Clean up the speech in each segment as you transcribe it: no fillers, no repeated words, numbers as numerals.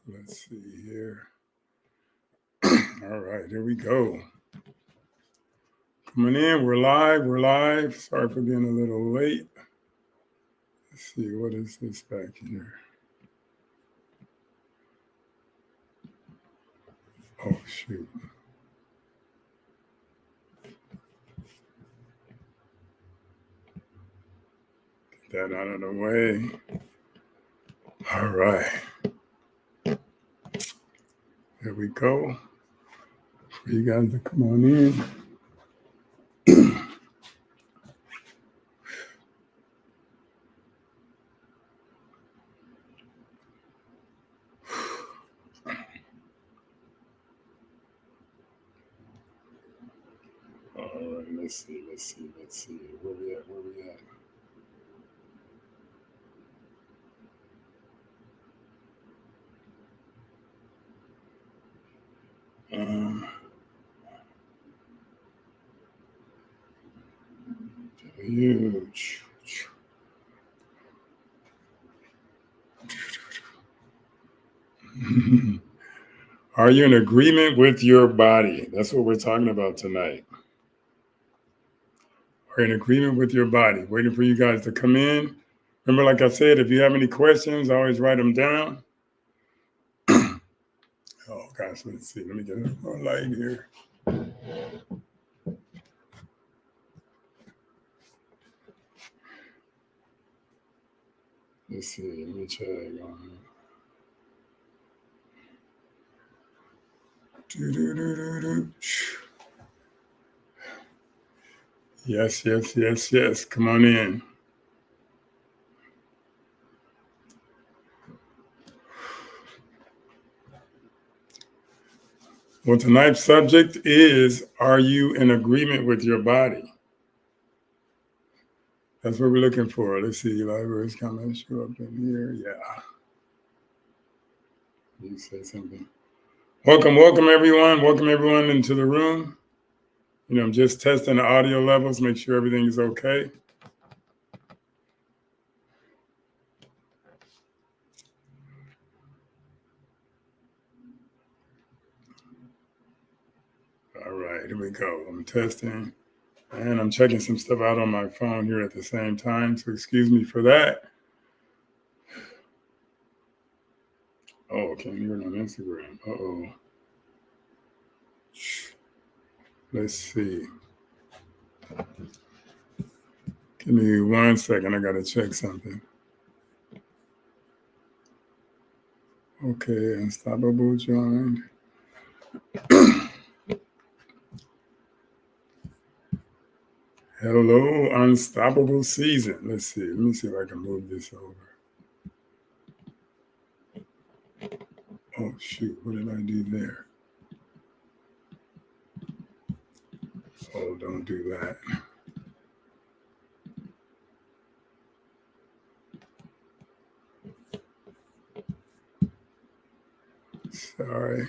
Let's see here. All right, here we go. Coming in, we're live. Sorry for being a little late. Let's see, what is this back here? Oh, shoot. Get that out of the way. All right. There we go. For you guys to come on in. All right, let's see. Where we at? Huge. Are you in agreement with your body? That's what we're talking about tonight. Are you in agreement with your body? Waiting for you guys to come in. Remember, like I said, if you have any questions, always write them down. Oh, gosh, let's see. Let me get a little light here. Let's see. Let me check on it. Yes. Come on in. Well, tonight's subject is, are you in agreement with your body? That's what we're looking for. Let's see, libraries comments show up in here. Yeah. You say something. Welcome everyone. Welcome everyone into the room. I'm just testing the audio levels, make sure everything is okay. All right, here we go. I'm testing. And I'm checking some stuff out on my phone here at the same time, so excuse me for that. Oh, can't hear it on Instagram. Uh-oh. Let's see. Give me 1 second. I got to check something. Okay, Unstoppable joined. Hello, Unstoppable Season. Let's see. Let me see if I can move this over. Oh, shoot. What did I do there? Oh, don't do that. Sorry.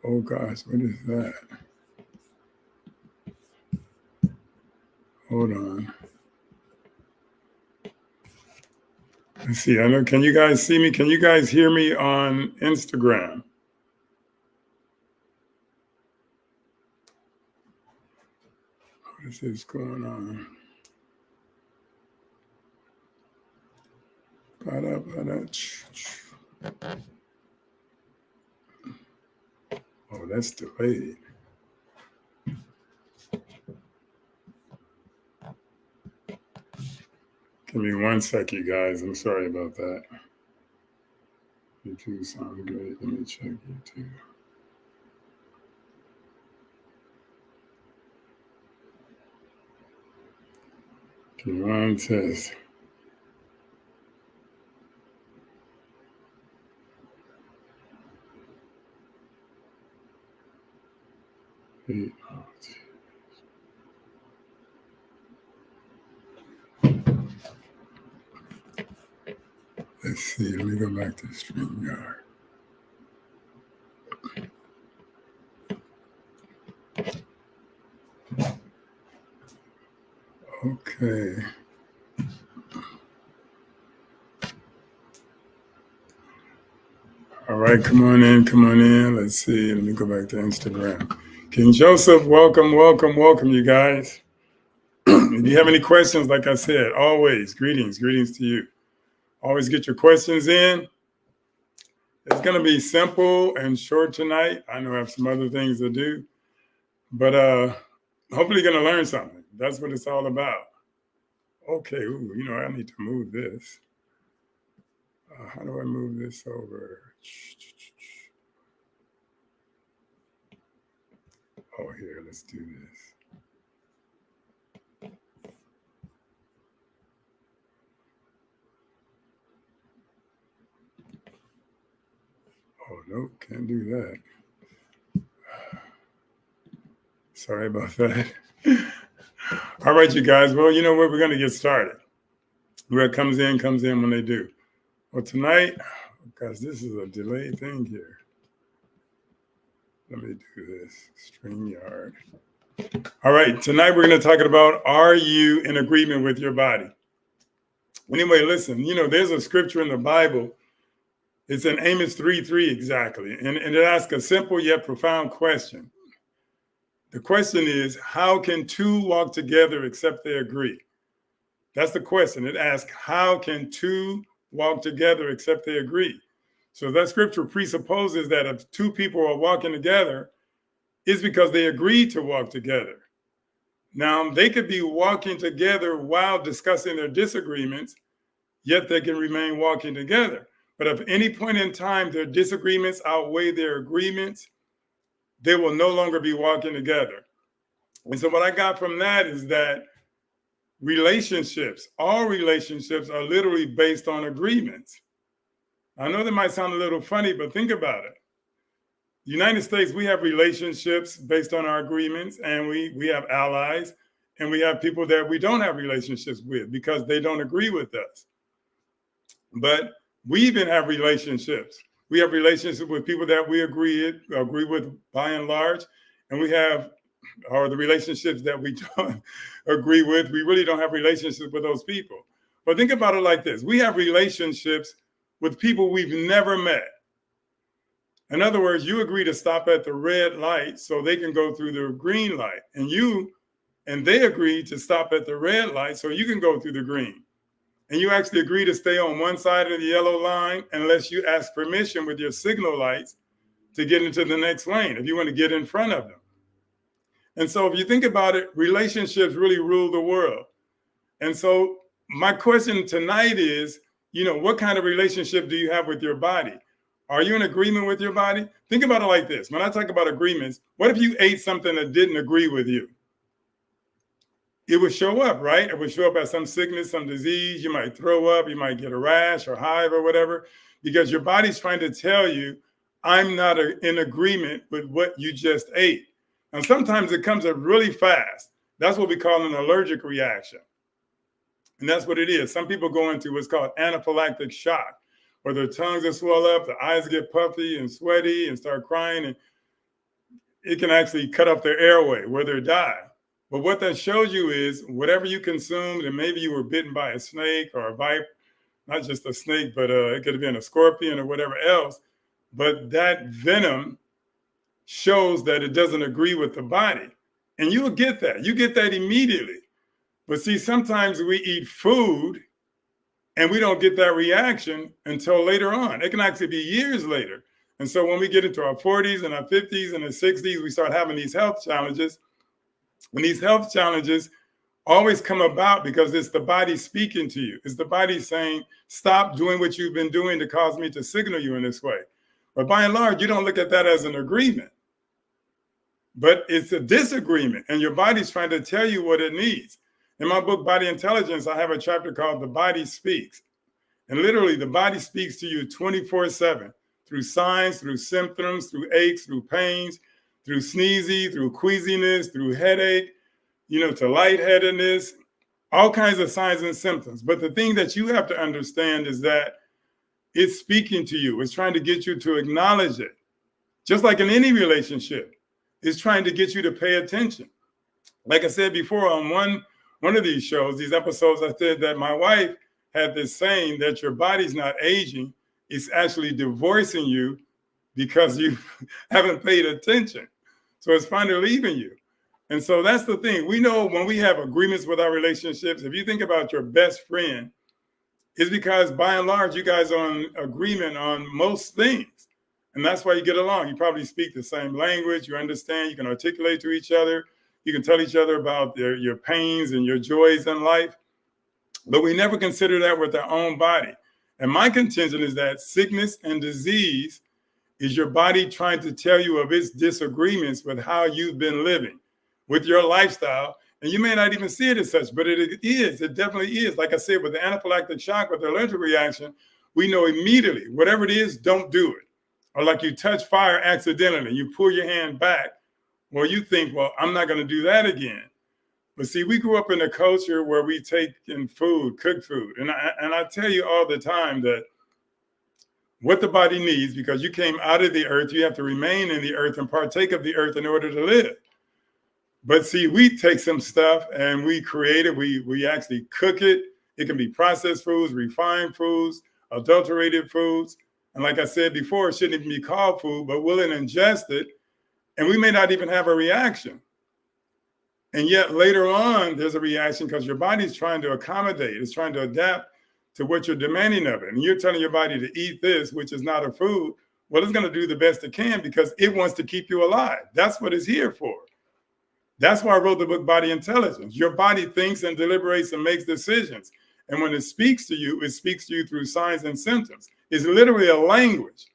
Oh, gosh. What is that? Hold on. Let's see. I know. Can you guys see me? Can you guys hear me on Instagram? What is this going on? Oh, that's delayed. Give me 1 sec, you guys. I'm sorry about that. YouTube sounds great. Let me check YouTube. Give me one test. Hey, oh, let's see. Let me go back to StreamYard. Okay. right, come on in, come on in. Let's see. Let me go back to Instagram. King Joseph, welcome, welcome, welcome, you guys. If you have any questions, like I said, always greetings to you. Always get your questions in. It's going to be simple and short tonight. I know I have some other things to do, but hopefully you're going to learn something. That's what it's all about. Okay, I need to move this. How do I move this over? Oh, here, let's do this. Oh, nope, can't do that. Sorry about that. All right, you guys. Well, you know what? We're going to get started. Where it comes in when they do. Well, tonight, because this is a delayed thing here. Let me do this. StreamYard. All right, tonight we're going to talk about, are you in agreement with your body? Anyway, listen, there's a scripture in the Bible. It's in Amos 3:3 exactly. And it asks a simple yet profound question. The question is, how can two walk together except they agree? That's the question. It asks, how can two walk together except they agree? So that scripture presupposes that if two people are walking together, it's because they agreed to walk together. Now, they could be walking together while discussing their disagreements, yet they can remain walking together. But if at any point in time their disagreements outweigh their agreements, they will no longer be walking together. And so what I got from that is that all relationships are literally based on agreements. I know that might sound a little funny, but think about it. The United States, we have relationships based on our agreements, and we have allies, and we have people that we don't have relationships with because they don't agree with us. But we even have relationships. We have relationships with people that we agree with by and large, and the relationships that we don't agree with, we really don't have relationships with those people. But think about it like this. We have relationships with people we've never met. In other words, you agree to stop at the red light so they can go through the green light. And they agree to stop at the red light so you can go through the green. And you actually agree to stay on one side of the yellow line unless you ask permission with your signal lights to get into the next lane, if you want to get in front of them. And so if you think about it, relationships really rule the world. And so my question tonight is, what kind of relationship do you have with your body? Are you in agreement with your body? Think about it like this. When I talk about agreements, what if you ate something that didn't agree with you? It would show up, right? It would show up as some sickness, some disease. You might throw up, you might get a rash or hive or whatever, because your body's trying to tell you, I'm not in agreement with what you just ate. And sometimes it comes up really fast. That's what we call an allergic reaction. And that's what it is. Some people go into what's called anaphylactic shock, where their tongues will swell up, the eyes get puffy and sweaty and start crying, and it can actually cut off their airway where they die. But what that shows you is whatever you consumed, and maybe you were bitten by a snake or a viper, not just a snake, but it could have been a scorpion or whatever else, but that venom shows that it doesn't agree with the body. And you'll get that. You get that immediately. But see, sometimes we eat food and we don't get that reaction until later on. It can actually be years later. And so when we get into our 40s and our 50s and our 60s, we start having these health challenges. And these health challenges always come about because it's the body speaking to you. It's the body saying, stop doing what you've been doing to cause me to signal you in this way. But by and large, you don't look at that as an agreement. But it's a disagreement, and your body's trying to tell you what it needs. In my book, Body Intelligence, I have a chapter called The Body Speaks. And literally, the body speaks to you 24/7 through signs, through symptoms, through aches, through pains, through sneezy, through queasiness, through headache, to lightheadedness, all kinds of signs and symptoms. But the thing that you have to understand is that it's speaking to you. It's trying to get you to acknowledge it. Just like in any relationship, it's trying to get you to pay attention. Like I said before on one of these shows, these episodes, I said that my wife had this saying that your body's not aging, it's actually divorcing you because you haven't paid attention. So it's finally leaving you. And so that's the thing. We know when we have agreements with our relationships, if you think about your best friend, it's because by and large, you guys are on agreement on most things. And that's why you get along. You probably speak the same language. You understand. You can articulate to each other. You can tell each other about your pains and your joys in life. But we never consider that with our own body. And my contention is that sickness and disease is your body trying to tell you of its disagreements with how you've been living, with your lifestyle. And you may not even see it as such, but it is. It definitely is. Like I said, with the anaphylactic shock, with the allergic reaction, we know immediately, whatever it is, don't do it. Or like you touch fire accidentally, you pull your hand back. Well, you think, well, I'm not going to do that again. But see, we grew up in a culture where we take in food, cook food. And I tell you all the time that what the body needs, because you came out of the earth, you have to remain in the earth and partake of the earth in order to live. But see, we take some stuff and we create it. We actually cook it. It can be processed foods, refined foods, adulterated foods. And like I said before, it shouldn't even be called food, but we'll ingest it. And we may not even have a reaction. And yet later on, there's a reaction because your body's trying to accommodate. It's trying to adapt to what you're demanding of it. And you're telling your body to eat this, which is not a food. Well, it's going to do the best it can because it wants to keep you alive. That's what it's here for. That's why I wrote the book, Body Intelligence. Your body thinks and deliberates and makes decisions. And when it speaks to you through signs and symptoms. It's literally a language.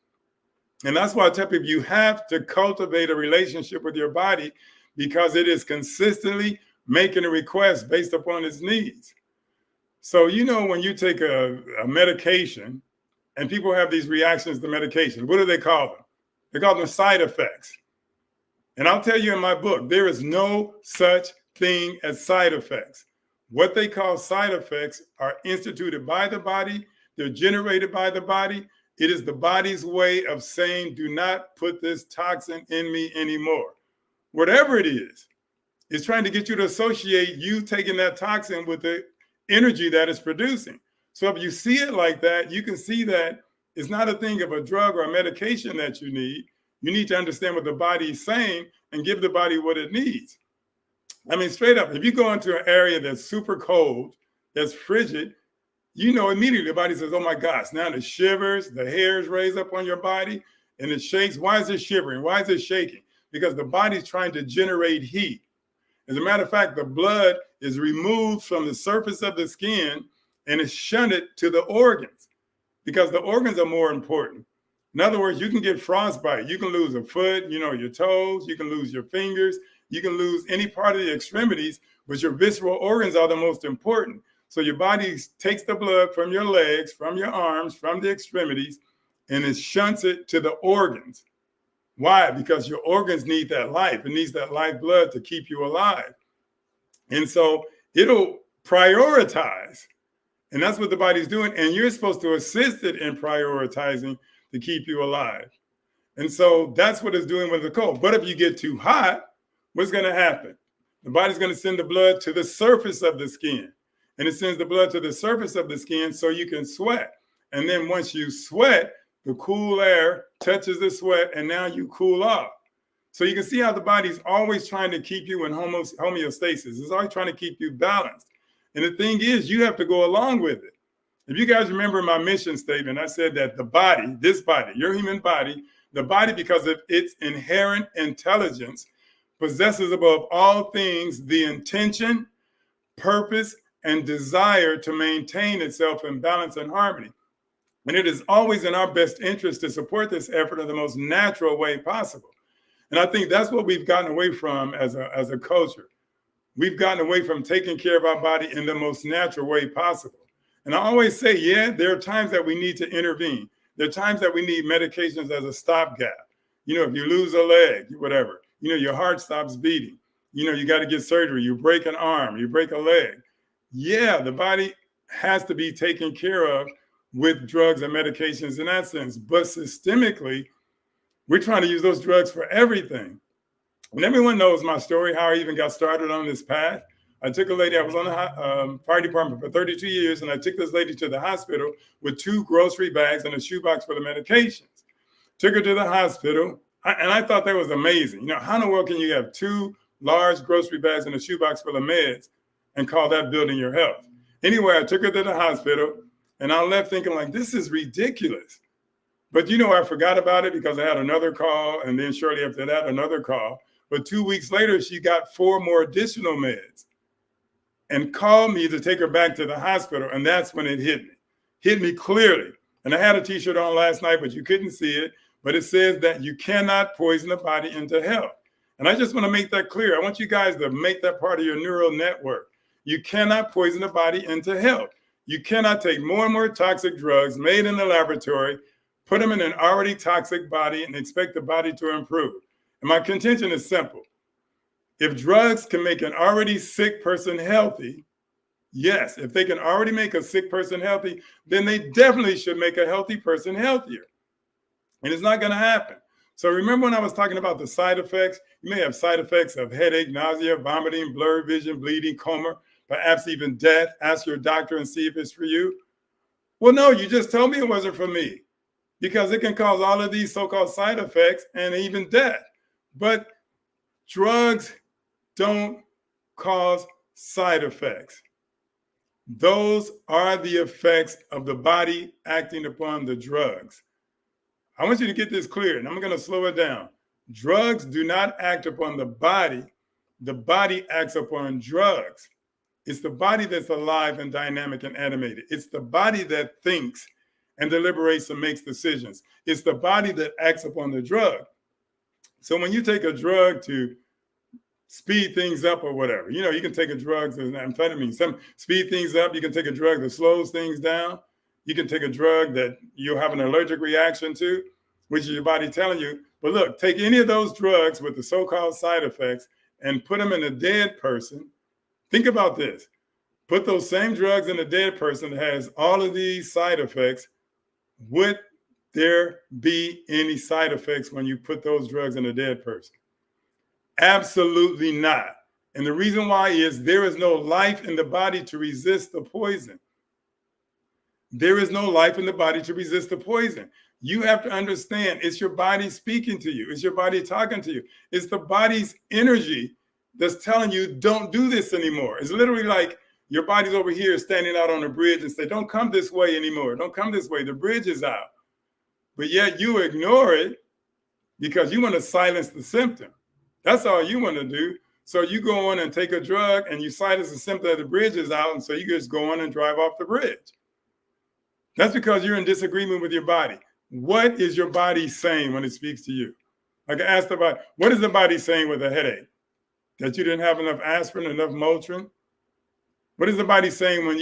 And that's why I tell people you have to cultivate a relationship with your body because it is consistently making a request based upon its needs. So, you know, when you take a medication and people have these reactions to medication, what do they call them? They call them side effects. And I'll tell you in my book, there is no such thing as side effects. What they call side effects are instituted by the body. They're generated by the body. It is the body's way of saying, do not put this toxin in me anymore. Whatever it is, it's trying to get you to associate you taking that toxin with the energy that it's producing. So if you see it like that, you can see that it's not a thing of a drug or a medication that you need. You need to understand what the body is saying and give the body what it needs. I mean, straight up, if you go into an area that's super cold, that's frigid, you know immediately the body says, oh my gosh, now the shivers, the hairs raise up on your body and it shakes. Why is it shivering? Why is it shaking? Because the body's trying to generate heat. As a matter of fact, the blood is removed from the surface of the skin and is shunted to the organs because the organs are more important. In other words, you can get frostbite. You can lose a foot, you know, your toes, you can lose your fingers, you can lose any part of the extremities, but your visceral organs are the most important. So your body takes the blood from your legs, from your arms, from the extremities, and it shunts it to the organs. Why? Because your organs need that life. It needs that life blood to keep you alive. And so it'll prioritize. And that's what the body's doing. And you're supposed to assist it in prioritizing to keep you alive. And so that's what it's doing with the cold. But if you get too hot, what's going to happen? The body's going to send the blood to the surface of the skin. And it sends the blood to the surface of the skin so you can sweat. And then once you sweat, the cool air touches the sweat and now you cool off. So you can see how the body's always trying to keep you in homeostasis. It's always trying to keep you balanced. And the thing is, you have to go along with it. If you guys remember my mission statement, I said that the body, this body, your human body, the body, because of its inherent intelligence, possesses above all things the intention, purpose, and desire to maintain itself in balance and harmony. And it is always in our best interest to support this effort in the most natural way possible. And I think that's what we've gotten away from as a culture. We've gotten away from taking care of our body in the most natural way possible. And I always say, yeah, there are times that we need to intervene. There are times that we need medications as a stopgap. You know, if you lose a leg, whatever, you know, your heart stops beating. You know, you got to get surgery. You break an arm, you break a leg. Yeah, the body has to be taken care of with drugs and medications in that sense. But systemically, we're trying to use those drugs for everything. And everyone knows my story, how I even got started on this path. I took a lady, I was on the fire department for 32 years, and I took this lady to the hospital with 2 grocery bags and a shoebox for the medications. took her to the hospital, and I thought that was amazing. You know, how in the world can you have 2 large grocery bags and a shoebox full of meds and call that building your health? Anyway, I took her to the hospital, and I left thinking like, this is ridiculous. But you know, I forgot about it because I had another call, and then shortly after that, another call. But 2 weeks later, she got 4 more additional meds and called me to take her back to the hospital. And that's when it hit me clearly. And I had a t-shirt on last night, but you couldn't see it. But it says that you cannot poison the body into health. And I just want to make that clear. I want you guys to make that part of your neural network. You cannot poison the body into health. You cannot take more and more toxic drugs made in the laboratory, put them in an already toxic body, and expect the body to improve. And my contention is simple. If drugs can make an already sick person healthy, yes, if they can already make a sick person healthy, then they definitely should make a healthy person healthier. And it's not going to happen. So remember when I was talking about the side effects? You may have side effects of headache, nausea, vomiting, blurred vision, bleeding, coma, perhaps even death. Ask your doctor and see if it's for you. Well, no, you just told me it wasn't for me, because it can cause all of these so-called side effects and even death. But drugs don't cause side effects. Those are the effects of the body acting upon the drugs. I want you to get this clear, and I'm going to slow it down. Drugs do not act upon the body. The body acts upon drugs. It's the body that's alive and dynamic and animated. It's the body that thinks and deliberates and makes decisions. It's the body that acts upon the drug. So when you take a drug to speed things up or whatever, you know, you can take a drug as amphetamine, some speed things up. You can take a drug that slows things down. You can take a drug that you'll have an allergic reaction to, which is your body telling you. But look, take any of those drugs with the so-called side effects and put them in a dead person. Think about this. Put those same drugs in a dead person that has all of these side effects. Would there be any side effects when you put those drugs in a dead person? Absolutely not. And the reason why is there is no life in the body to resist the poison. There is no life in the body to resist the poison. You have to understand, it's your body speaking to you. It's your body talking to you. It's the body's energy that's telling you, don't do this anymore. It's literally like your body's over here standing out on a bridge and say, don't come this way anymore. Don't come this way. The bridge is out. But yet you ignore it because you want to silence the symptom. That's all you want to do. So you go on and take a drug and you silence the symptom that the bridge is out. And so you just go on and drive off the bridge. That's because you're in disagreement with your body. What is your body saying when it speaks to you? Like I asked about, what is the body saying with a headache? That you didn't have enough aspirin, enough Motrin? What is the body saying when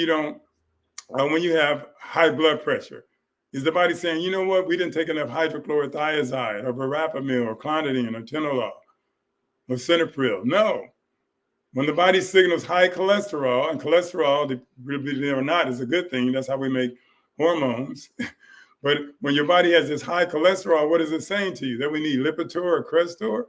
when you have high blood pressure? Is the body saying, you know what, we didn't take enough hydrochlorothiazide or verapamil or clonidine or tenolol or Cinepril? No. When the body signals high cholesterol, and cholesterol, believe it or not, is a good thing. That's how we make hormones. But when your body has this high cholesterol, what is it saying to you? That we need Lipitor or Crestor?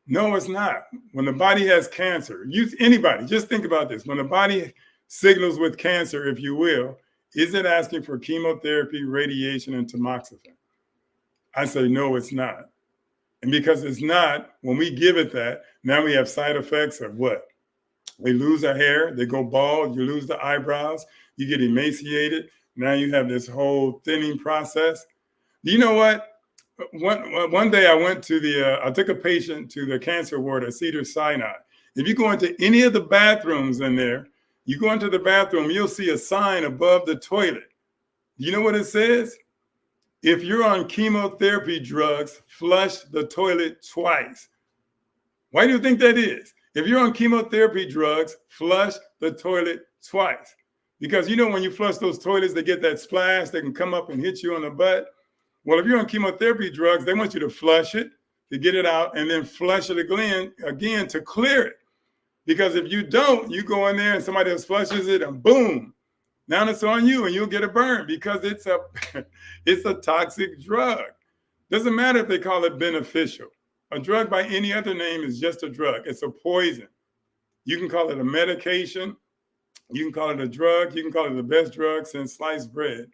No, it's not. When the body has cancer, anybody, just think about this. When the body signals with cancer, if you will, is it asking for chemotherapy, radiation, and tamoxifen? I say, no, it's not. And because it's not, when we give it that, now we have side effects of what? They lose their hair, they go bald, you lose the eyebrows, you get emaciated. Now you have this whole thinning process. You know what? One day I went to I took a patient to the cancer ward at Cedars-Sinai. If you go into any of the bathrooms in there, you go into the bathroom, you'll see a sign above the toilet. You know what it says? If you're on chemotherapy drugs, flush the toilet twice. Why do you think that is? If you're on chemotherapy drugs, flush the toilet twice. Because you know when you flush those toilets, they get that splash, they can come up and hit you on the butt. Well, if you're on chemotherapy drugs, they want you to flush it, to get it out, and then flush it again to clear it. Because if you don't, you go in there and somebody else flushes it and boom, now it's on you and you'll get a burn because it's a toxic drug. Doesn't matter if they call it beneficial. A drug by any other name is just a drug. It's a poison. You can call it a medication. You can call it a drug. You can call it the best drug since sliced bread.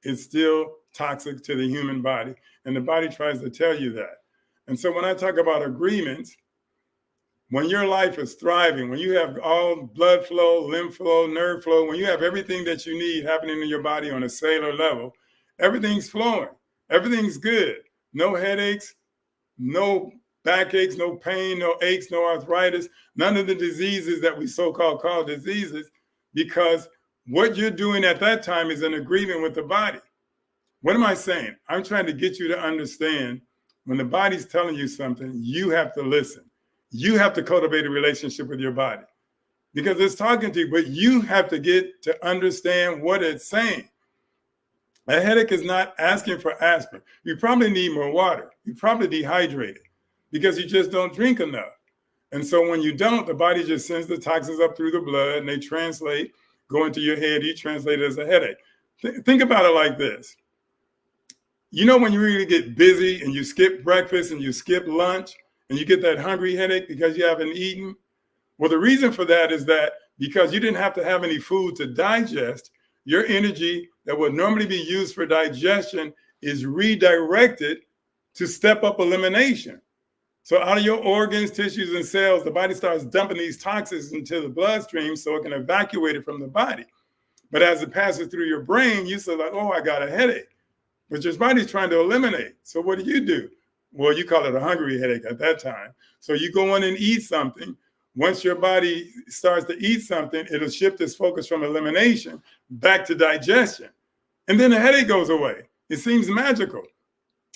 it's still toxic to the human body. And the body tries to tell you that. And so when I talk about agreements, when your life is thriving, when you have all blood flow, lymph flow, nerve flow, when you have everything that you need happening in your body on a cellular level, everything's flowing, everything's good. No headaches, no backaches, no pain, no aches, no arthritis, none of the diseases that we so-called call diseases, because what you're doing at that time is in agreement with the body. What am I saying? I'm trying to get you to understand when the body's telling you something, you have to listen. You have to cultivate a relationship with your body because it's talking to you, but you have to get to understand what it's saying. A headache is not asking for aspirin. You probably need more water. You're probably dehydrated because you just don't drink enough. And so when you don't, the body just sends the toxins up through the blood and they translate, go into your head, you translate it as a headache. Think about it like this. You know when you really get busy and you skip breakfast and you skip lunch and you get that hungry headache because you haven't eaten? Well, the reason for that is that because you didn't have to have any food to digest, your energy that would normally be used for digestion is redirected to step up elimination. So out of your organs, tissues, and cells, the body starts dumping these toxins into the bloodstream so it can evacuate it from the body. But as it passes through your brain, you say like, oh, I got a headache. But your body's trying to eliminate. So what do? Well, you call it a hungry headache at that time. So you go in and eat something. Once your body starts to eat something, it'll shift its focus from elimination back to digestion. And then the headache goes away. It seems magical.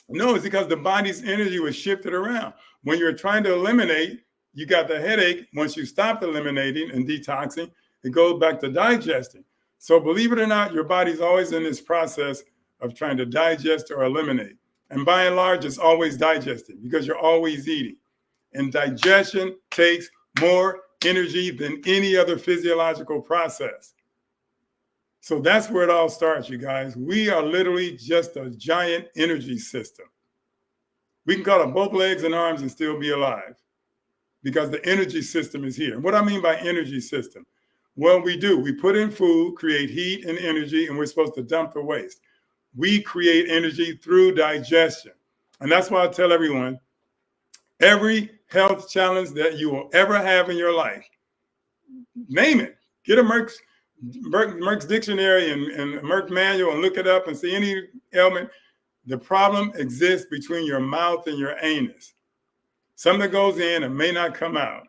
No, it's because the body's energy was shifted around. When you're trying to eliminate, you got the headache. Once you stop eliminating and detoxing, it goes back to digesting. So believe it or not, your body's always in this process of trying to digest or eliminate. And by and large, it's always digesting because you're always eating. And digestion takes more energy than any other physiological process. So that's where it all starts, you guys. We are literally just a giant energy system. We can cut off both legs and arms and still be alive because the energy system is here. What I mean by energy system? Well, we do. We put in food, create heat and energy, and we're supposed to dump the waste. We create energy through digestion. And that's why I tell everyone, every health challenge that you will ever have in your life, name it. Get a Merck's dictionary and Merck manual and look it up and see any ailment. The problem exists between your mouth and your anus. Something goes in and may not come out.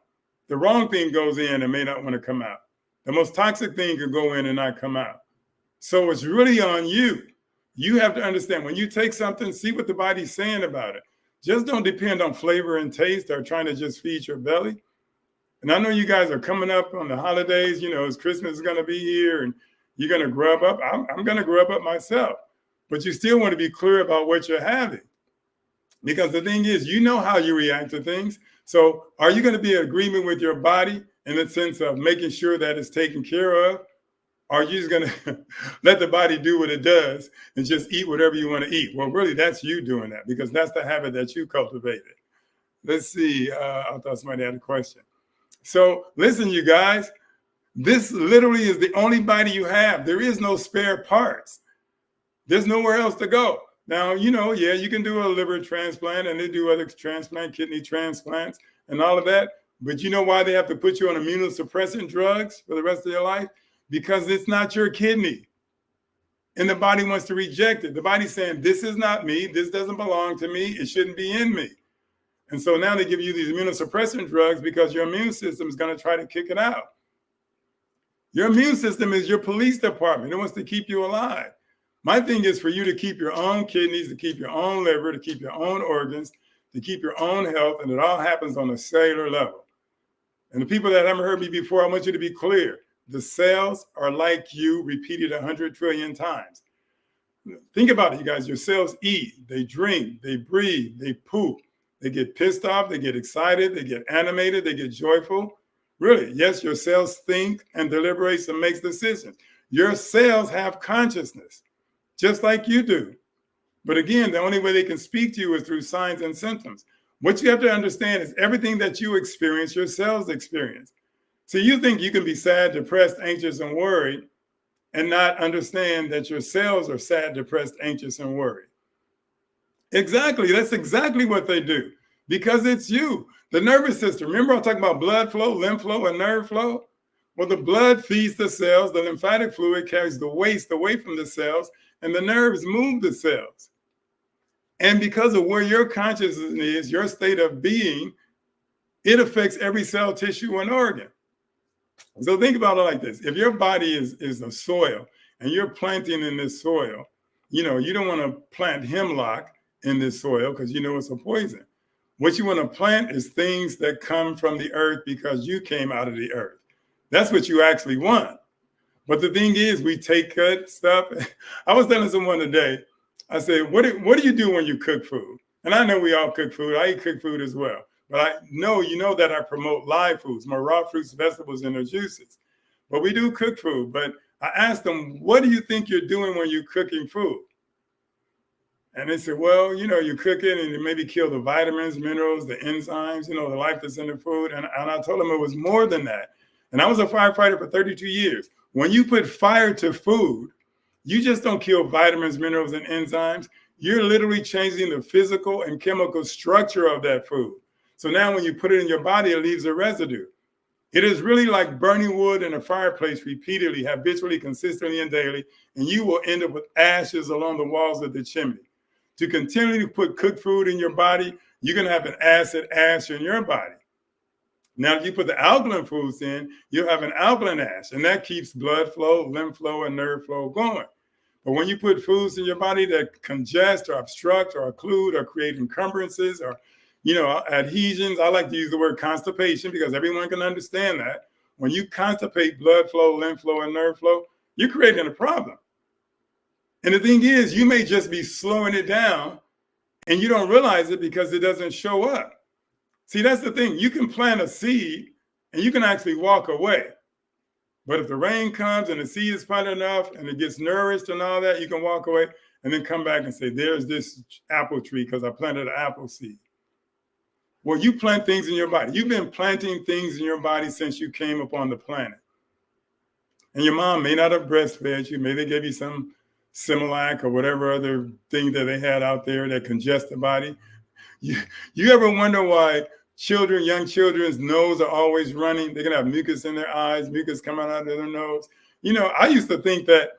The wrong thing goes in and may not want to come out. The most toxic thing could go in and not come out. So it's really on you. You have to understand when you take something, see what the body's saying about it. Just don't depend on flavor and taste or trying to just feed your belly. And I know you guys are coming up on the holidays, you know, as Christmas is going to be here and you're going to grub up. I'm going to grub up myself. But you still want to be clear about what you're having. Because the thing is, you know how you react to things. So are you going to be in agreement with your body in the sense of making sure that it's taken care of? Or are you just going to let the body do what it does and just eat whatever you want to eat? Well, really, that's you doing that because that's the habit that you cultivated. Let's see. I thought somebody had a question. So listen, you guys, this literally is the only body you have. There is no spare parts. There's nowhere else to go. Now, you know, yeah, you can do a liver transplant and they do other transplant, kidney transplants and all of that. But you know why they have to put you on immunosuppressant drugs for the rest of your life? Because it's not your kidney. And the body wants to reject it. The body's saying, this is not me. This doesn't belong to me. It shouldn't be in me. And so now they give you these immunosuppressant drugs because your immune system is going to try to kick it out. Your immune system is your police department. It wants to keep you alive. My thing is for you to keep your own kidneys, to keep your own liver, to keep your own organs, to keep your own health. And it all happens on a cellular level. And the people that haven't heard me before, I want you to be clear. The cells are like you repeated 100 trillion times. Think about it, you guys. Your cells eat, they drink, they breathe, they poop. They get pissed off, they get excited, they get animated, they get joyful. Really, yes, your cells think and deliberates and makes decisions. Your cells have consciousness, just like you do. But again, the only way they can speak to you is through signs and symptoms. What you have to understand is everything that you experience, your cells experience. So you think you can be sad, depressed, anxious, and worried, and not understand that your cells are sad, depressed, anxious, and worried. Exactly. That's exactly what they do, because it's you. The nervous system. Remember I talked about blood flow, lymph flow, and nerve flow? Well, the blood feeds the cells. The lymphatic fluid carries the waste away from the cells, and the nerves move the cells. And because of where your consciousness is, your state of being, it affects every cell, tissue, and organ. So think about it like this. If your body is a soil and you're planting in this soil, you don't want to plant hemlock in this soil because it's a poison. What you want to plant is things that come from the earth because you came out of the earth. That's what you actually want. But the thing is, we take good stuff. I was telling someone today, I said, what do you do when you cook food? And I know we all cook food. I eat cooked food as well. But I know that I promote live foods, my raw fruits, vegetables, and their juices. But we do cook food. But I asked them, what do you think you're doing when you're cooking food? And they said, well, you're cooking and you maybe kill the vitamins, minerals, the enzymes, the life that's in the food. And I told them it was more than that. And I was a firefighter for 32 years. When you put fire to food, you just don't kill vitamins, minerals, and enzymes. You're literally changing the physical and chemical structure of that food. So now when you put it in your body, it leaves a residue. It is really like burning wood in a fireplace repeatedly, habitually, consistently, and daily, and you will end up with ashes along the walls of the chimney. To continually put cooked food in your body, you're going to have an acid ash in your body. Now, if you put the alkaline foods in, you'll have an alkaline ash, and that keeps blood flow, lymph flow, and nerve flow going. But when you put foods in your body that congest or obstruct or occlude or create encumbrances or adhesions, I like to use the word constipation because everyone can understand that. When you constipate blood flow, lymph flow, and nerve flow, you're creating a problem. And the thing is, you may just be slowing it down and you don't realize it because it doesn't show up. See, that's the thing. You can plant a seed and you can actually walk away. But if the rain comes and the seed is planted enough and it gets nourished and all that, you can walk away and then come back and say, there's this apple tree because I planted an apple seed. Well, you plant things in your body. You've been planting things in your body since you came upon the planet. And your mom may not have breastfed you. Maybe they gave you some Similac or whatever other thing that they had out there that congest the body. You ever wonder why young children's nose are always running? They can have mucus in their eyes, mucus coming out of their nose. I used to think that,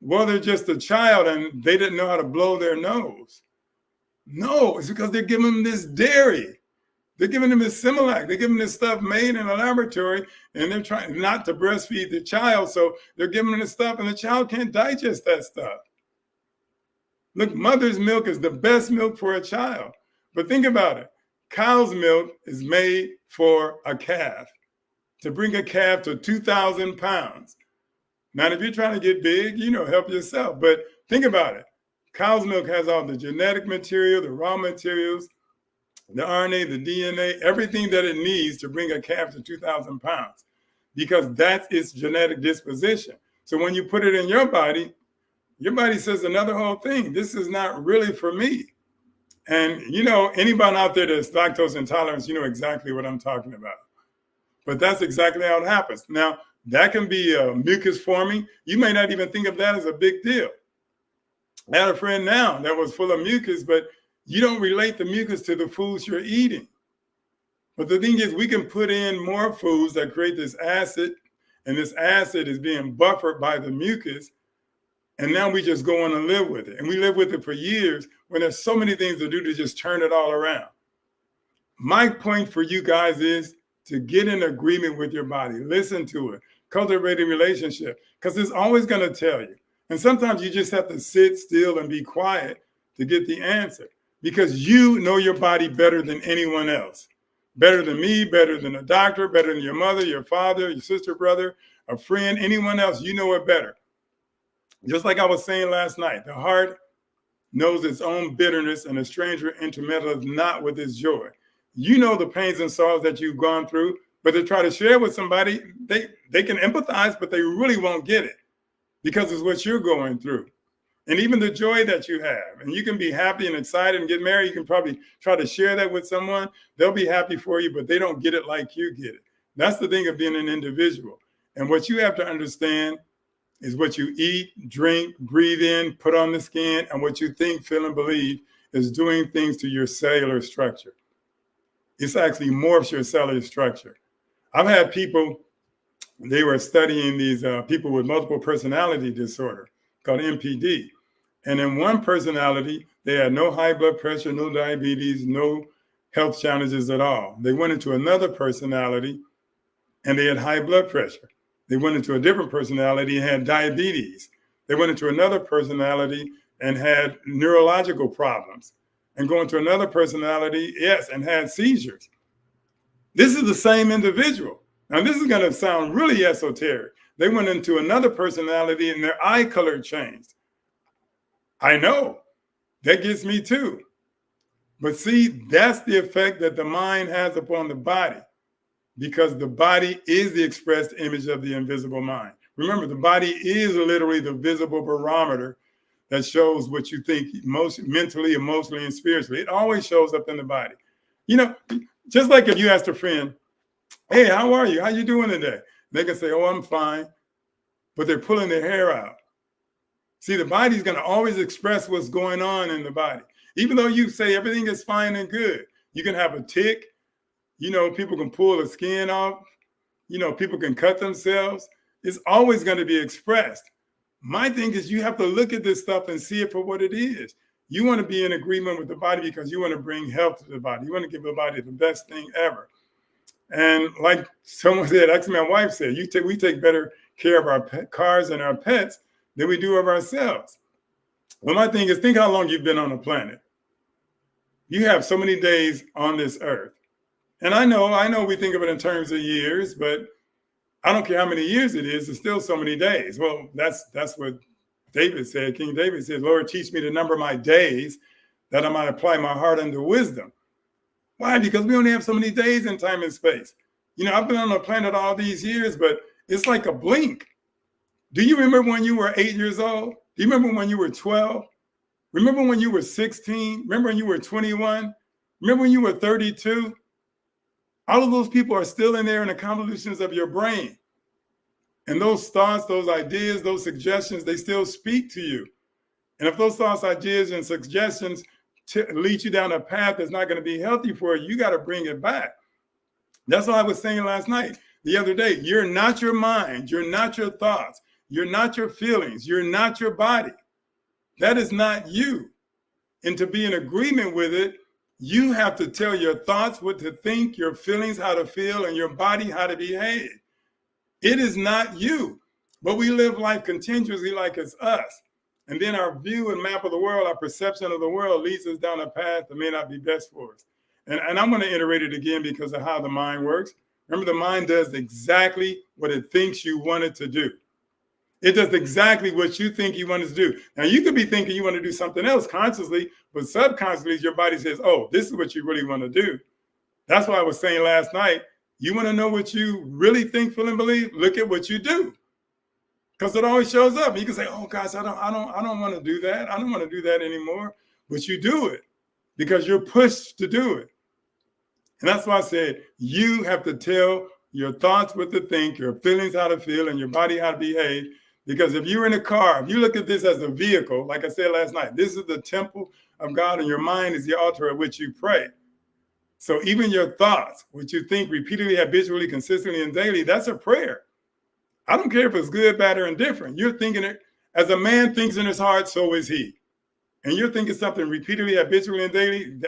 well, they're just a child and they didn't know how to blow their nose. No, it's because they're giving them this dairy. They're giving them this Similac. They're giving this stuff made in a laboratory, and they're trying not to breastfeed the child. So they're giving them this stuff, and the child can't digest that stuff. Look, mother's milk is the best milk for a child. But think about it. Cow's milk is made for a calf, to bring a calf to 2,000 pounds. Now, if you're trying to get big, help yourself. But think about it. Cow's milk has all the genetic material, the raw materials, the RNA, the DNA, everything that it needs to bring a calf to 2,000 pounds, because that's its genetic disposition. So when you put it in your body says another whole thing. This is not really for me. And, anybody out there that's lactose intolerant, exactly what I'm talking about. But that's exactly how it happens. Now, that can be mucus forming. You may not even think of that as a big deal. I had a friend now that was full of mucus, but you don't relate the mucus to the foods you're eating. But the thing is, we can put in more foods that create this acid, and this acid is being buffered by the mucus. And now we just go on and live with it. And we live with it for years when there's so many things to do to just turn it all around. My point for you guys is to get in agreement with your body. Listen to it. Cultivate a relationship, because it's always going to tell you. And sometimes you just have to sit still and be quiet to get the answer, because you know your body better than anyone else. Better than me, better than a doctor, better than your mother, your father, your sister, brother, a friend, anyone else. You know it better. Just like I was saying last night, the heart knows its own bitterness, and a stranger intermeddles not with its joy. You know the pains and sorrows that you've gone through, but to try to share with somebody, they can empathize, but they really won't get it because it's what you're going through. And even the joy that you have, and you can be happy and excited and get married. You can probably try to share that with someone. They'll be happy for you, but they don't get it like you get it. That's the thing of being an individual. And what you have to understand is what you eat, drink, breathe in, put on the skin, and what you think, feel, and believe is doing things to your cellular structure. It's actually morphs your cellular structure. I've had people, they were studying these people with multiple personality disorder called MPD. And in one personality, they had no high blood pressure, no diabetes, no health challenges at all. They went into another personality and they had high blood pressure. They went into a different personality and had diabetes. They went into another personality and had neurological problems. And go into another personality, yes, and had seizures. This is the same individual. Now, this is going to sound really esoteric. They went into another personality and their eye color changed. I know, that gets me too. But see, that's the effect that the mind has upon the body, because the body is the expressed image of the invisible mind. Remember, the body is literally the visible barometer that shows what you think most mentally, emotionally, and spiritually. It always shows up in the body. You know, just like if you asked a friend, hey, how are you? How you doing today? They can say, oh, I'm fine. But they're pulling their hair out. See, the body's going to always express what's going on in the body. Even though you say everything is fine and good, you can have a tick. You know, people can pull the skin off. You know, people can cut themselves. It's always going to be expressed. My thing is you have to look at this stuff and see it for what it is. You want to be in agreement with the body because you want to bring health to the body. You want to give the body the best thing ever. And like someone said, actually my wife said, we take better care of our cars and our pets than we do of ourselves. Well, my thing is, think how long you've been on the planet. You have so many days on this earth. And I know we think of it in terms of years, but I don't care how many years it is, it's still so many days. Well, that's what David said. King David said, Lord, teach me to number my days that I might apply my heart unto wisdom. Why? Because we only have so many days in time and space. You know, I've been on the planet all these years, but it's like a blink. Do you remember when you were 8 years old? Do you remember when you were 12? Remember when you were 16? Remember when you were 21? Remember when you were 32? All of those people are still in there in the convolutions of your brain. And those thoughts, those ideas, those suggestions, they still speak to you. And if those thoughts, ideas, and suggestions lead you down a path that's not going to be healthy for you, you got to bring it back. That's what I was saying last night, the other day. You're not your mind. You're not your thoughts. You're not your feelings. You're not your body. That is not you. And to be in agreement with it, you have to tell your thoughts what to think, your feelings how to feel, and your body how to behave. It is not you. But we live life continuously like it's us. And then our view and map of the world, our perception of the world leads us down a path that may not be best for us. And I'm going to iterate it again because of how the mind works. Remember, the mind does exactly what it thinks you want it to do. It does exactly what you think you want it to do. Now, you could be thinking you want to do something else consciously, but subconsciously, your body says, oh, this is what you really want to do. That's why I was saying last night, you want to know what you really think, feel, and believe? Look at what you do. Because it always shows up. You can say, oh, gosh, I don't want to do that. I don't want to do that anymore. But you do it because you're pushed to do it. And that's why I said, you have to tell your thoughts what to think, your feelings how to feel, and your body how to behave. Because if you're in a car, if you look at this as a vehicle, like I said last night, this is the temple of God, and your mind is the altar at which you pray. So even your thoughts, what you think repeatedly, habitually, consistently, and daily, that's a prayer. I don't care if it's good, bad, or indifferent. You're thinking it as a man thinks in his heart, so is he. And you're thinking something repeatedly, habitually, and daily,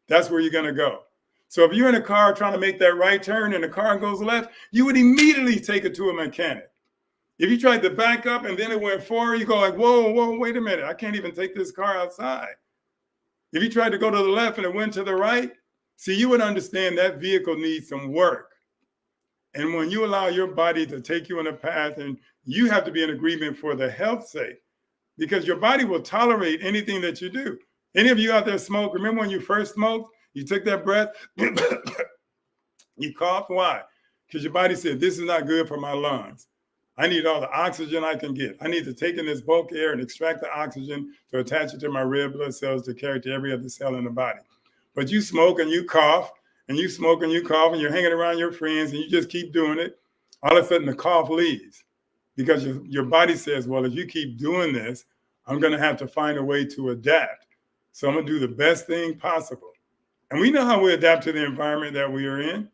that's where you're going to go. So if you're in a car trying to make that right turn and the car goes left, you would immediately take it to a mechanic. If you tried to back up and then it went forward, you go like, whoa, wait a minute. I can't even take this car outside. If you tried to go to the left and it went to the right, see, you would understand that vehicle needs some work. And when you allow your body to take you on a path, and you have to be in agreement for the health's sake, because your body will tolerate anything that you do. Any of you out there smoke? Remember when you first smoked, you took that breath, you coughed. Why? Because your body said, this is not good for my lungs. I need all the oxygen I can get. I need to take in this bulk air and extract the oxygen to attach it to my red blood cells to carry to every other cell in the body. But you smoke and you cough, and you smoke and you cough, and you're hanging around your friends, and you just keep doing it. All of a sudden, the cough leaves. because your body says, well, if you keep doing this, I'm going to have to find a way to adapt. So I'm going to do the best thing possible. And we know how we adapt to the environment that we are in.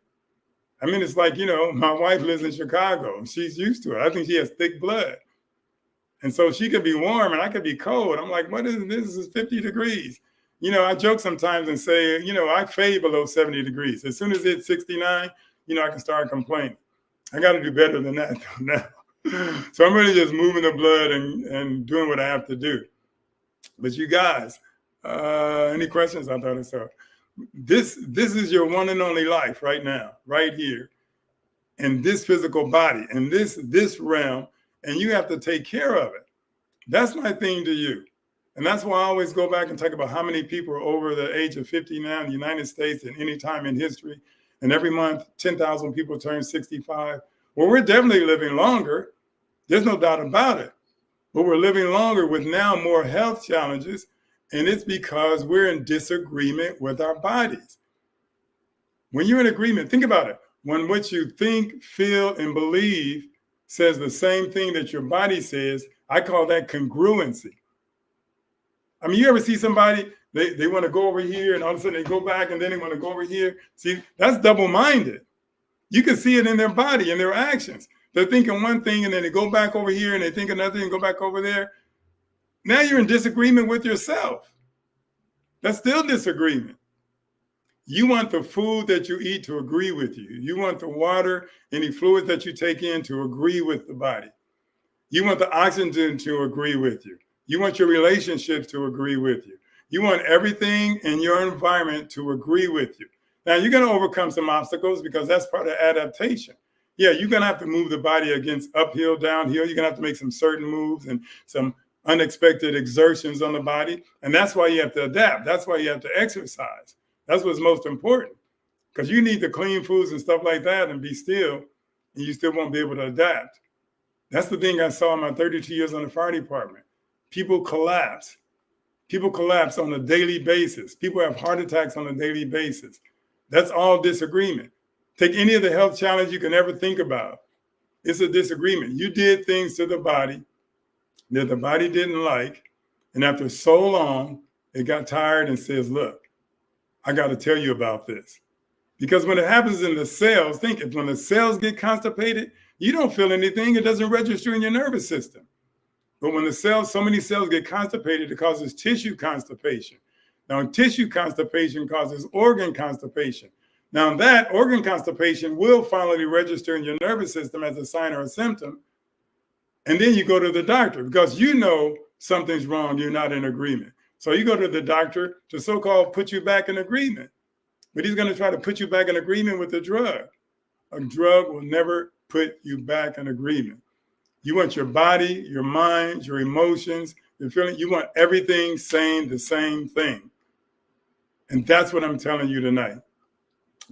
I mean, it's like, my wife lives in Chicago. She's used to it. I think she has thick blood. And so she could be warm and I could be cold. I'm like, what is this? This is 50 degrees. I joke sometimes and say, I fade below 70 degrees. As soon as it's 69, I can start complaining. I got to do better than that now. So I'm really just moving the blood and doing what I have to do. But you guys, any questions? I thought so. This is your one and only life right now, right here, in this physical body, in this realm, and you have to take care of it. That's my thing to you. And that's why I always go back and talk about how many people are over the age of 50 now in the United States at any time in history. And every month, 10,000 people turn 65. Well, we're definitely living longer. There's no doubt about it. But we're living longer with now more health challenges. And it's because we're in disagreement with our bodies. When you're in agreement, think about it. When what you think, feel, and believe says the same thing that your body says, I call that congruency. I mean, you ever see somebody, they want to go over here and all of a sudden they go back and then they want to go over here. See, that's double-minded. You can see it in their body and their actions. They're thinking one thing and then they go back over here and they think another thing and go back over there. Now you're in disagreement with yourself. That's still disagreement. You want the food that you eat to agree with you. You want the water, any fluids that you take in to agree with the body. You want the oxygen to agree with you. You want your relationships to agree with you. You want everything in your environment to agree with you. Now, you're going to overcome some obstacles because that's part of adaptation. Yeah, you're going to have to move the body against uphill, downhill. You're going to have to make some certain moves and some unexpected exertions on the body. And that's why you have to adapt. That's why you have to exercise. That's what's most important, because you need the clean foods and stuff like that and be still, and you still won't be able to adapt. That's the thing I saw in my 32 years on the fire department. People collapse. People collapse on a daily basis. People have heart attacks on a daily basis. That's all disagreement. Take any of the health challenge you can ever think about. It's a disagreement. You did things to the body that the body didn't like. And after so long, it got tired and says, look, I got to tell you about this. Because when it happens in the cells, think it, when the cells get constipated, you don't feel anything. It doesn't register in your nervous system. But when the cells, so many cells get constipated, it causes tissue constipation. Now, tissue constipation causes organ constipation. Now, that organ constipation will finally register in your nervous system as a sign or a symptom. And then you go to the doctor because you know something's wrong. You're not in agreement. So you go to the doctor to so-called put you back in agreement. But he's going to try to put you back in agreement with the drug. A drug will never put you back in agreement. You want your body, your mind, your emotions, your feeling. You want everything saying the same thing. And that's what I'm telling you tonight.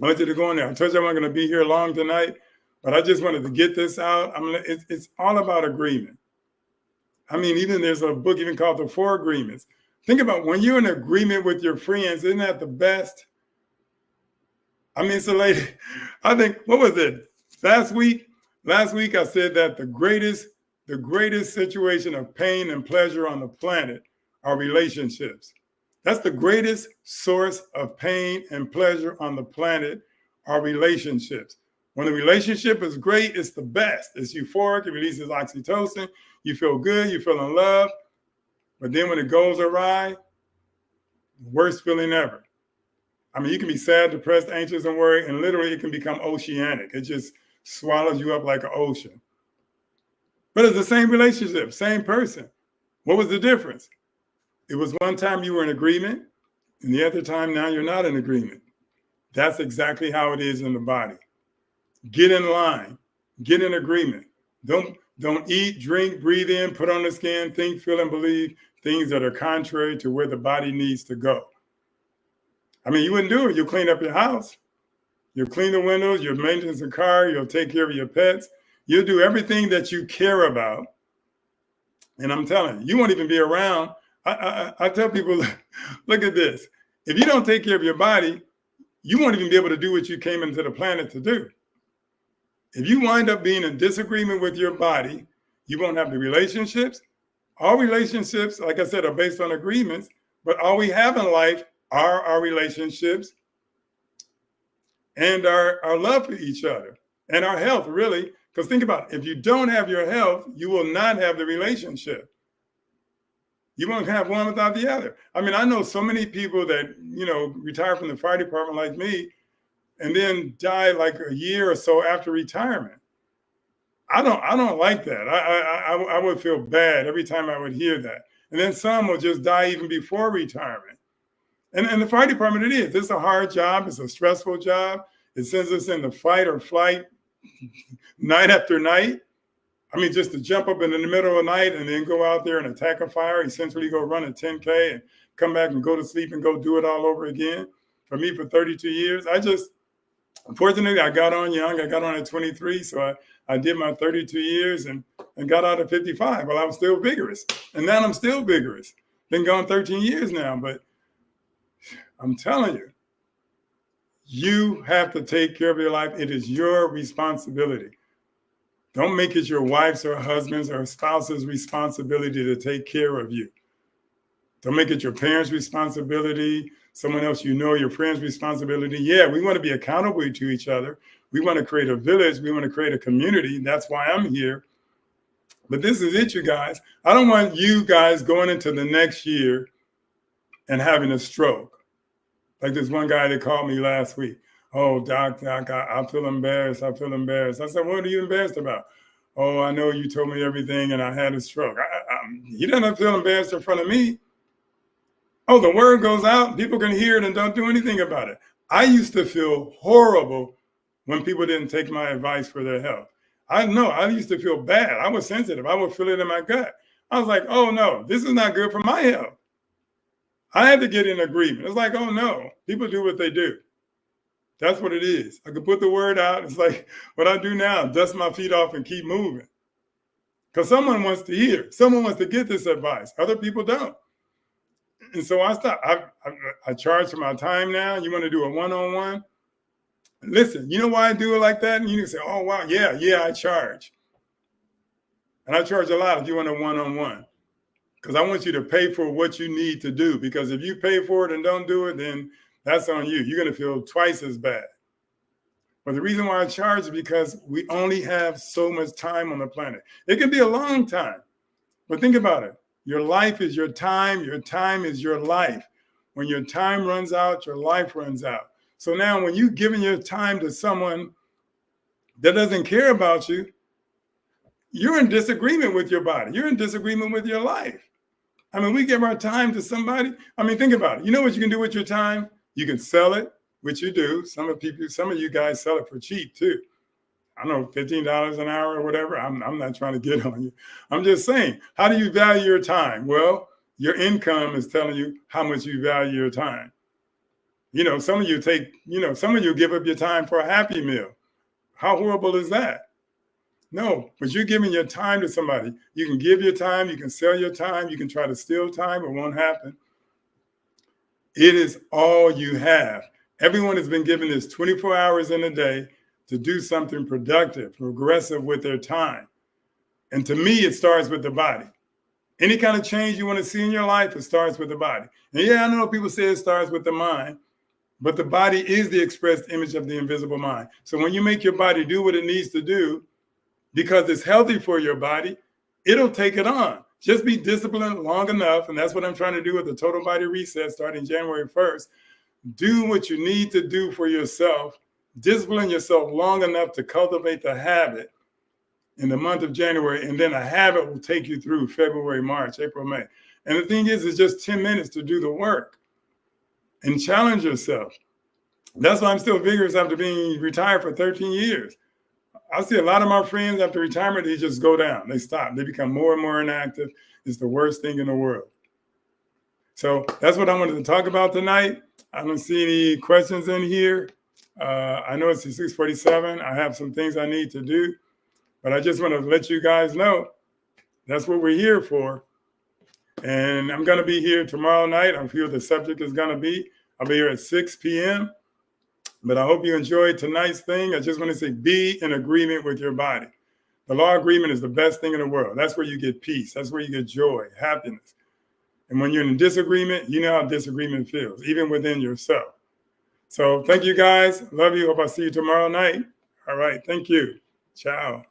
I want you to go in there. I told you I'm not going to be here long tonight, but I just wanted to get this out. It's all about agreement. I mean, even there's a book even called The Four Agreements. Think about when you're in agreement with your friends, isn't that the best? I mean, so lady, I think, what was it? Last week I said that the greatest situation of pain and pleasure on the planet are relationships. That's the greatest source of pain and pleasure on the planet are relationships. When a relationship is great, it's the best. It's euphoric, it releases oxytocin, you feel good, you feel in love. But then when it goes awry, worst feeling ever. I mean, you can be sad, depressed, anxious, and worried, and literally it can become oceanic. It just swallows you up like an ocean. But it's the same relationship, same person. What was the difference? It was one time you were in agreement, and the other time now you're not in agreement. That's exactly how it is in the body. Get in line. Get in agreement. Don't eat, drink, breathe in, put on the skin, think, feel, and believe things that are contrary to where the body needs to go. I mean, you wouldn't do it. You'll clean up your house. You'll clean the windows. You'll maintenance the car. You'll take care of your pets. You'll do everything that you care about. And I'm telling you, you won't even be around. I tell people, look at this. If you don't take care of your body, you won't even be able to do what you came into the planet to do. If you wind up being in disagreement with your body, you won't have the relationships. All relationships, like I said, are based on agreements, but all we have in life are our relationships and our love for each other and our health, really. Because think about it, if you don't have your health, you will not have the relationship. You won't have one without the other. I mean, I know so many people that, retire from the fire department like me and then die like a year or so after retirement. I don't like that. I would feel bad every time I would hear that. And then some will just die even before retirement. And the fire department, it's a hard job. It's a stressful job. It sends us into fight or flight night after night. I mean, just to jump up in the middle of the night and then go out there and attack a fire, essentially go run a 10K and come back and go to sleep and go do it all over again. For me, for 32 years, unfortunately, I got on young. I got on at 23, so I did my 32 years and got out at 55. Well, I was still vigorous. And now I'm still vigorous. Been gone 13 years now, but I'm telling you, you have to take care of your life. It is your responsibility. Don't make it your wife's or husband's or spouse's responsibility to take care of you. Don't make it your parents' responsibility, someone else your friend's responsibility. Yeah, we want to be accountable to each other. We want to create a village. We want to create a community. That's why I'm here. But this is it, you guys. I don't want you guys going into the next year and having a stroke. Like this one guy that called me last week. Oh, doc, I feel embarrassed. I feel embarrassed. I said, what are you embarrassed about? Oh, I know you told me everything and I had a stroke. He doesn't feel embarrassed in front of me. Oh, the word goes out, people can hear it and don't do anything about it. I used to feel horrible when people didn't take my advice for their health. I used to feel bad. I was sensitive. I would feel it in my gut. I was like, oh no, this is not good for my health. I had to get in agreement. It's like, oh no, people do what they do. That's what it is. I could put the word out. It's like what I do now, dust my feet off and keep moving. Because someone wants to hear. Someone wants to get this advice. Other people don't. And so I stopped. I charge for my time now. You want to do a one-on-one? Listen, you know why I do it like that? And you can say, oh, wow, yeah, I charge. And I charge a lot if you want a one-on-one. Because I want you to pay for what you need to do. Because if you pay for it and don't do it, then that's on you. You're going to feel twice as bad. But the reason why I charge is because we only have so much time on the planet. It can be a long time. But think about it. Your life is your time. Your time is your life. When your time runs out, your life runs out. So now when you're giving your time to someone that doesn't care about you, you're in disagreement with your body. You're in disagreement with your life. I mean, we give our time to somebody. I mean, think about it. You know what you can do with your time? You can sell it, which you do. Some of you guys sell it for cheap too. I don't know, $15 an hour or whatever. I'm not trying to get on you. I'm just saying, how do you value your time? Well, your income is telling you how much you value your time. Some of you give up your time for a Happy Meal. How horrible is that? No, but you're giving your time to somebody. You can give your time, you can sell your time, you can try to steal time, it won't happen. It is all you have. Everyone has been given this 24 hours in a day to do something productive, progressive with their time. And to me, it starts with the body. Any kind of change you want to see in your life, it starts with the body. And yeah, I know people say it starts with the mind, but the body is the expressed image of the invisible mind. So when you make your body do what it needs to do, because it's healthy for your body, it'll take it on. Just be disciplined long enough, and that's what I'm trying to do with the Total Body Reset starting January 1st. Do what you need to do for yourself. Discipline yourself long enough to cultivate the habit in the month of January, and then a habit will take you through February, March, April, May. And the thing is, it's just 10 minutes to do the work and challenge yourself. That's why I'm still vigorous after being retired for 13 years. I see a lot of my friends after retirement, they just go down. They stop. They become more and more inactive. It's the worst thing in the world. So that's what I wanted to talk about tonight. I don't see any questions in here. I know it's 6:47. I have some things I need to do, but I just want to let you guys know that's what we're here for. And I'm going to be here tomorrow night. I feel the subject is going to be. I'll be here at 6 p.m. But I hope you enjoyed tonight's thing. I just want to say, be in agreement with your body. The law of agreement is the best thing in the world. That's where you get peace. That's where you get joy, happiness. And when you're in disagreement, you know how disagreement feels, even within yourself. So thank you guys. Love you. Hope I see you tomorrow night. All right. Thank you. Ciao.